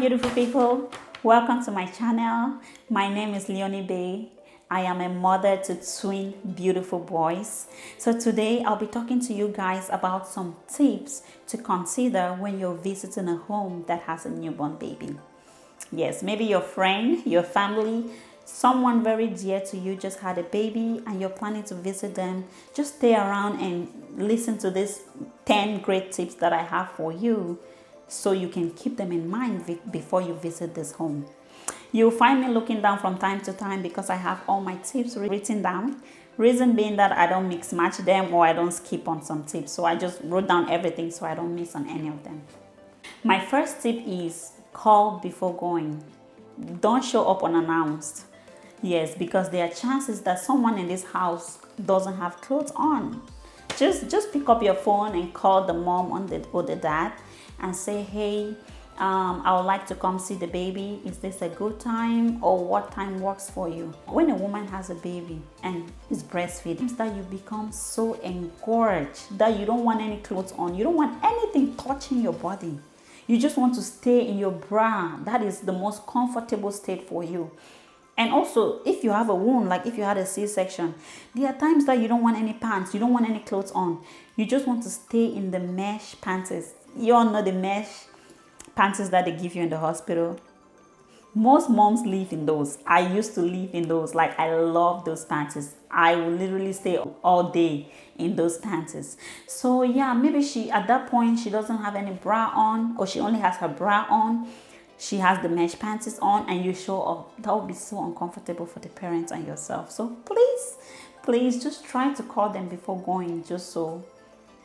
beautiful people, welcome to my channel. My name is Leonie Bay. I am a mother to twin beautiful boys. So today I'll be talking to you guys about some tips to consider when you're visiting a home that has a newborn baby. Yes, maybe your friend, your family, someone very dear to you just had a baby and you're planning to visit them. Just stay around and listen to these 10 great tips that I have for you, so you can keep them in mind before you visit this home. You'll find me looking down from time to time because I have all my tips written down. Reason being that I don't mix match them or I don't skip on some tips. So I just wrote down everything so I don't miss on any of them. My first tip is call before going. Don't show up unannounced. Yes, because there are chances that someone in this house doesn't have clothes on. Just pick up your phone and call the mom or the dad and say, hey, I would like to come see the baby. Is this a good time, or what time works for you? When a woman has a baby and is breastfeeding, it's that you become so engorged that you don't want any clothes on. You don't want anything touching your body. You just want to stay in your bra. That is the most comfortable state for you. And also, if you have a wound, like if you had a C-section, there are times that you don't want any pants, you don't want any clothes on. You just want to stay in the mesh panties. You all know the mesh panties that they give you in the hospital. Most moms live in those. I used to live in those. Like, I love those panties. I will literally stay all day in those panties. So yeah, maybe at that point, she doesn't have any bra on, or she only has her bra on. She has the mesh panties on and you show up. That would be so uncomfortable for the parents and yourself. So please just try to call them before going, just so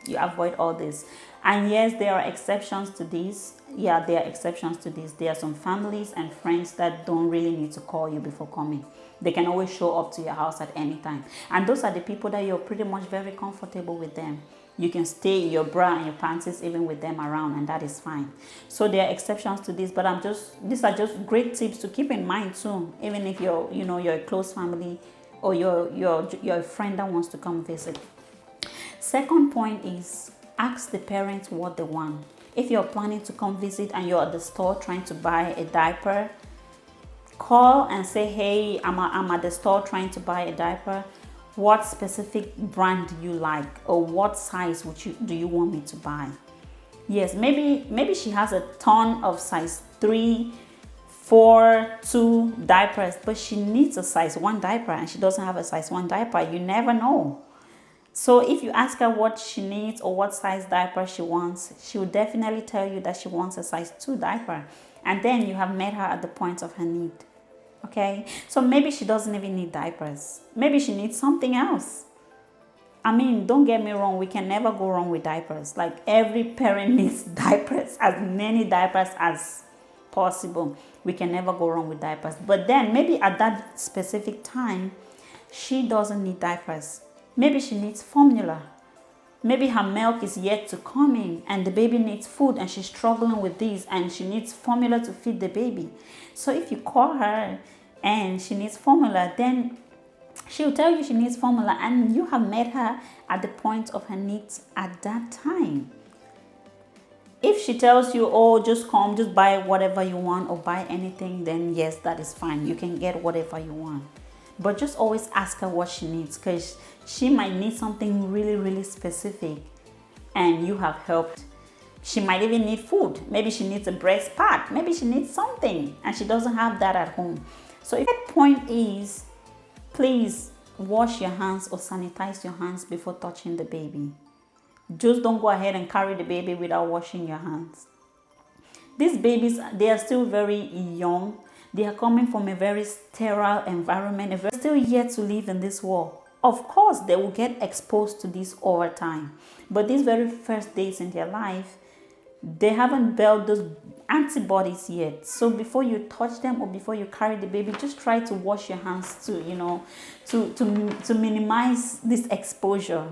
you avoid all this. And yes, there are exceptions to this. Yeah, there are exceptions to this. There are some families and friends that don't really need to call you before coming. They can always show up to your house at any time. And those are the people that you're pretty much very comfortable with them. You can stay in your bra and your panties even with them around, and that is fine. So there are exceptions to this, but these are just great tips to keep in mind too. Even if you're a close family, or you're a friend that wants to come visit. Second point is ask the parents what they want. If you're planning to come visit and you're at the store trying to buy a diaper, call and say, hey, I'm at the store trying to buy a diaper. What specific brand do you like, or what size do you want me to buy? Yes, maybe she has a ton of size 3, 4, 2 diapers, but she needs a size 1 diaper and she doesn't have a size 1 diaper. You never know. So if you ask her what she needs or what size diaper she wants, she will definitely tell you that she wants a size 2 diaper. And then you have met her at the point of her need. Okay, so maybe she doesn't even need diapers. Maybe she needs something else. I mean, don't get me wrong, we can never go wrong with diapers. Like, every parent needs diapers, as many diapers as possible. We can never go wrong with diapers. But then maybe at that specific time, she doesn't need diapers. Maybe she needs formula. Maybe her milk is yet to come in and the baby needs food and she's struggling with this and she needs formula to feed the baby. So if you call her and she needs formula, then she'll tell you she needs formula, and you have met her at the point of her needs at that time. If she tells you, oh, just come, just buy whatever you want or buy anything, then yes, that is fine. You can get whatever you want. But just always ask her what she needs, because she might need something really, really specific and you have helped. She might even need food. Maybe she needs a breast pad. Maybe she needs something and she doesn't have that at home. So if the point is, please wash your hands or sanitize your hands before touching the baby. Just don't go ahead and carry the baby without washing your hands. These babies, they are still very young. They are coming from a very sterile environment. They're still yet to live in this world. Of course, they will get exposed to this over time. But these very first days in their life, they haven't built those antibodies yet. So before you touch them or before you carry the baby, just try to wash your hands to minimize this exposure.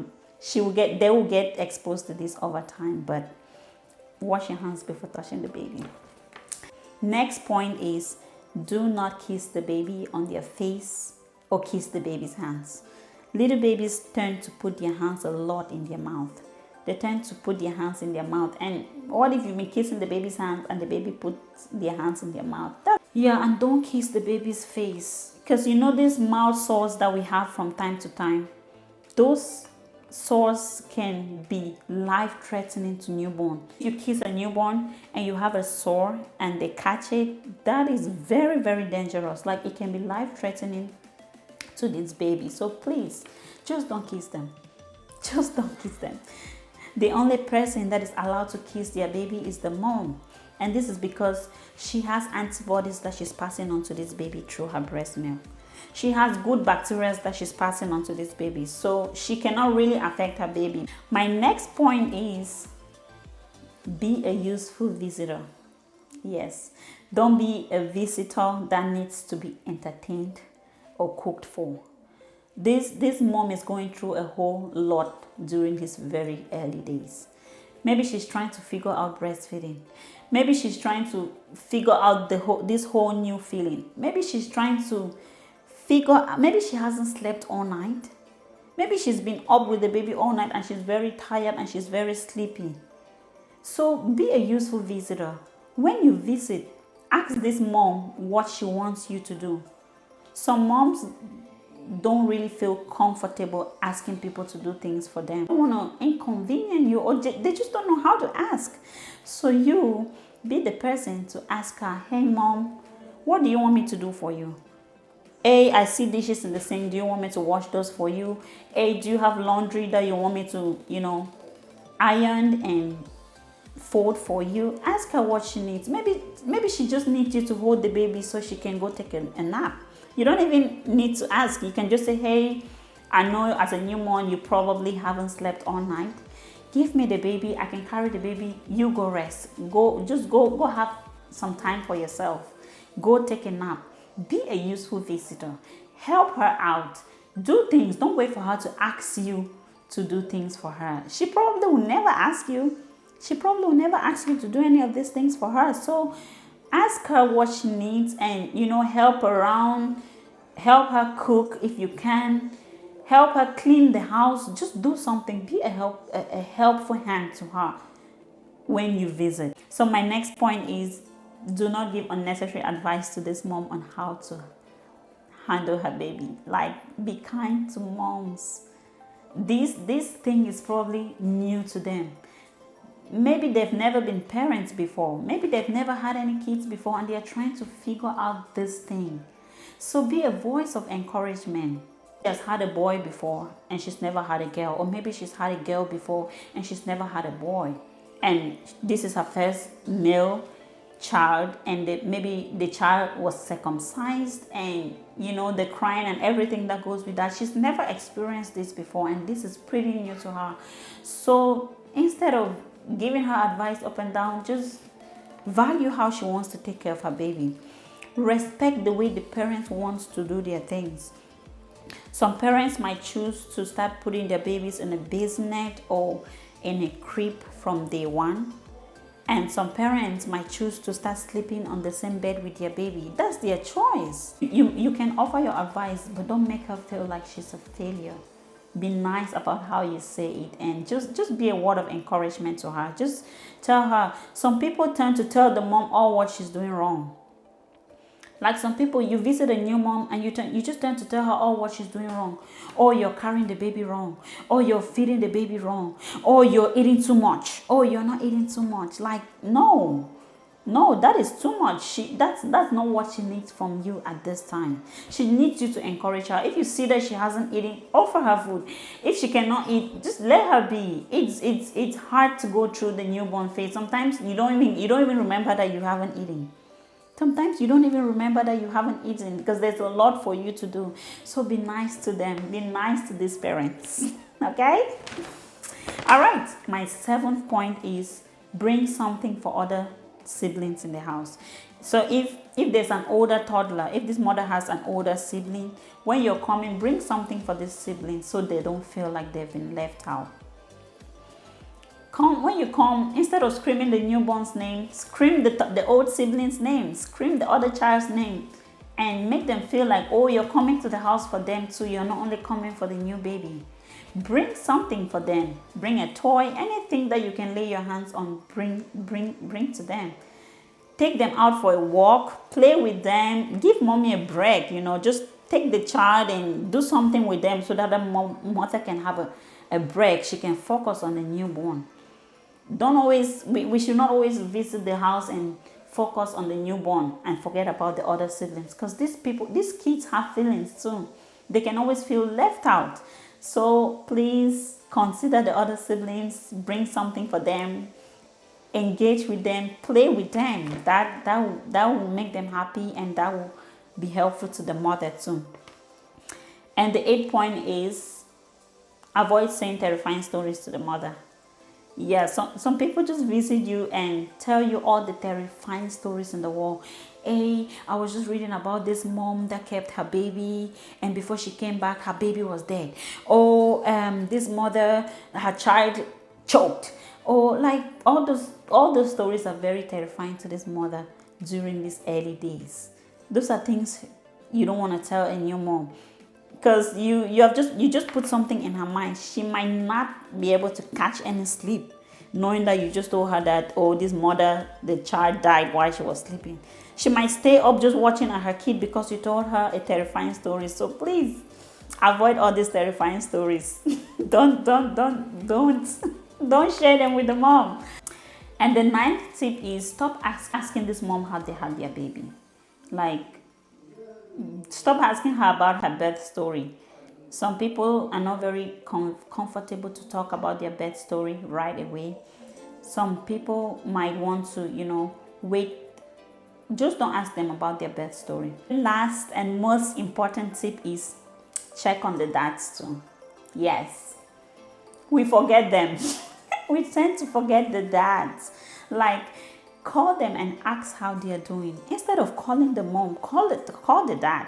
They will get exposed to this over time, but wash your hands before touching the baby. Next point is, do not kiss the baby on their face or kiss the baby's hands. Little babies tend to put their hands a lot in their mouth. they tend to put their hands in their mouth. And what if you've been kissing the baby's hands and the baby puts their hands in their mouth? Yeah, and don't kiss the baby's face, because you know these mouth sores that we have from time to time, those sores can be life-threatening to newborn. If you kiss a newborn and you have a sore and they catch it, that is very, very dangerous. Like, it can be life-threatening to this baby. So please, just don't kiss them. Just don't kiss them. The only person that is allowed to kiss their baby is the mom. And this is because she has antibodies that she's passing on to this baby through her breast milk. She has good bacteria that she's passing on to this baby. So she cannot really affect her baby. My next point is be a useful visitor. Yes, don't be a visitor that needs to be entertained or cooked for. This mom is going through a whole lot during his very early days. Maybe she's trying to figure out breastfeeding. Maybe she's trying to figure out this whole new feeling. Maybe she's trying to maybe she hasn't slept all night. Maybe she's been up with the baby all night and she's very tired and she's very sleepy. So be a useful visitor. When you visit, ask this mom what she wants you to do. Some moms don't really feel comfortable asking people to do things for them. They don't want to inconvenience you, or they just don't know how to ask. So you be the person to ask her, hey mom, what do you want me to do for you? Hey, I see dishes in the sink. Do you want me to wash those for you? Hey, do you have laundry that you want me to, iron and fold for you? Ask her what she needs. Maybe she just needs you to hold the baby so she can go take a nap. You don't even need to ask. You can just say, hey, I know as a newborn you probably haven't slept all night. Give me the baby. I can carry the baby. You go rest. Go have some time for yourself. Go take a nap. Be a useful visitor. Help her out. Do things. Don't wait for her to ask you to do things for her. She probably will never ask you. She probably will never ask you to do any of these things for her. So ask her what she needs and, help her around. Help her cook if you can. Help her clean the house. Just do something. Be a helpful hand to her when you visit. So my next point is, do not give unnecessary advice to this mom on how to handle her baby. Like, be kind to moms. This thing is probably new to them. Maybe they've never been parents before. Maybe they've never had any kids before and they're trying to figure out this thing. So be a voice of encouragement. She has had a boy before and she's never had a girl. Or maybe she's had a girl before and she's never had a boy. And this is her first male child, and maybe the child was circumcised, and the crying and everything that goes with that. She's never experienced this before and this is pretty new to her. So instead of giving her advice up and down, just value how she wants to take care of her baby. Respect the way the parents wants to do their things. Some parents might choose to start putting their babies in a bassinet or in a crib from day one. And some parents might choose to start sleeping on the same bed with their baby. That's their choice. You can offer your advice, but don't make her feel like she's a failure. Be nice about how you say it, and just be a word of encouragement to her. Just tell her. Some people tend to tell the mom all what she's doing wrong. Like some people, you visit a new mom and you just tend to tell her all what she's doing wrong. Or you're carrying the baby wrong. Or you're feeding the baby wrong. Or you're eating too much. Or you're not eating too much. Like, no, that is too much. That's not what she needs from you at this time. She needs you to encourage her. If you see that she hasn't eaten, offer her food. If she cannot eat, just let her be. It's hard to go through the newborn phase. Sometimes you don't even remember that you haven't eaten. Sometimes you don't even remember that you haven't eaten because there's a lot for you to do. So be nice to them. Be nice to these parents. Okay? All right. My 7th point is bring something for other siblings in the house. So if there's an older toddler, if this mother has an older sibling, when you're coming, bring something for this sibling so they don't feel like they've been left out. When you come, instead of screaming the newborn's name, scream the old sibling's name, scream the other child's name, and make them feel like, oh, you're coming to the house for them too. You're not only coming for the new baby. Bring something for them. Bring a toy, anything that you can lay your hands on, bring to them. Take them out for a walk, play with them, give mommy a break, just take the child and do something with them so that the mother can have a break. She can focus on the newborn. We should not always visit the house and focus on the newborn and forget about the other siblings, because these kids have feelings too. They can always feel left out. So please consider the other siblings, bring something for them, engage with them, play with them. That will make them happy, and that will be helpful to the mother too. And the 8th point is avoid saying terrifying stories to the mother. Yeah, some people just visit you and tell you all the terrifying stories in the world. Hey, I was just reading about this mom that kept her baby, and before she came back, her baby was dead. Oh, this mother, her child choked. Oh, like all those stories are very terrifying to this mother during these early days. Those are things you don't want to tell a new mom, because you just put something in her mind. She might not be able to catch any sleep, knowing that you just told her that, oh, this mother, the child died while she was sleeping. She might stay up just watching at her kid because you told her a terrifying story. So please avoid all these terrifying stories. don't share them with the mom. And the 9th tip is stop asking this mom how they had their baby. Like, stop asking her about her birth story. Some people are not very comfortable to talk about their birth story right away. Some people might want to, wait. Just don't ask them about their birth story. The last and most important tip is check on the dads too. Yes, we forget them. We tend to forget the dads. Like, call them and ask how they are doing. Instead of calling the mom, call the dad.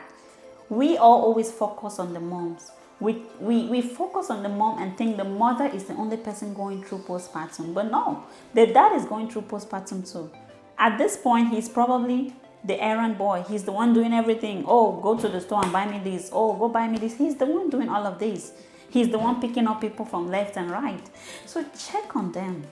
We all always focus on the moms. We focus on the mom and think the mother is the only person going through postpartum. But no, the dad is going through postpartum too. At this point, he's probably the errand boy. He's the one doing everything. Oh, go to the store and buy me this. Oh, go buy me this. He's the one doing all of this. He's the one picking up people from left and right. So check on them.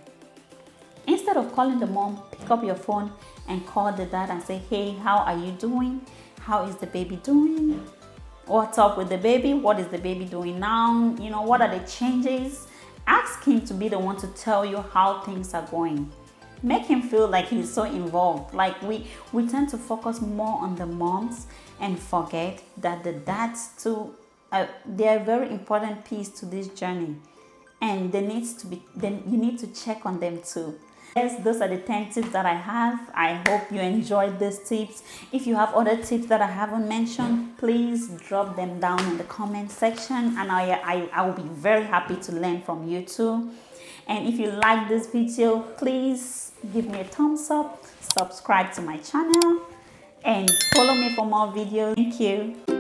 Instead of calling the mom, pick up your phone and call the dad and say, hey, how are you doing? How is the baby doing? What's up with the baby? What is the baby doing now? What are the changes? Ask him to be the one to tell you how things are going. Make him feel like he's so involved. Like, we tend to focus more on the moms and forget that the dads too, they're a very important piece to this journey, and you need to check on them too. Yes, those are the 10 tips that I have. I hope you enjoyed these tips. If you have other tips that I haven't mentioned, please drop them down in the comment section, and I will be very happy to learn from you too. And if you like this video, please give me a thumbs up, subscribe to my channel, and follow me for more videos. Thank you.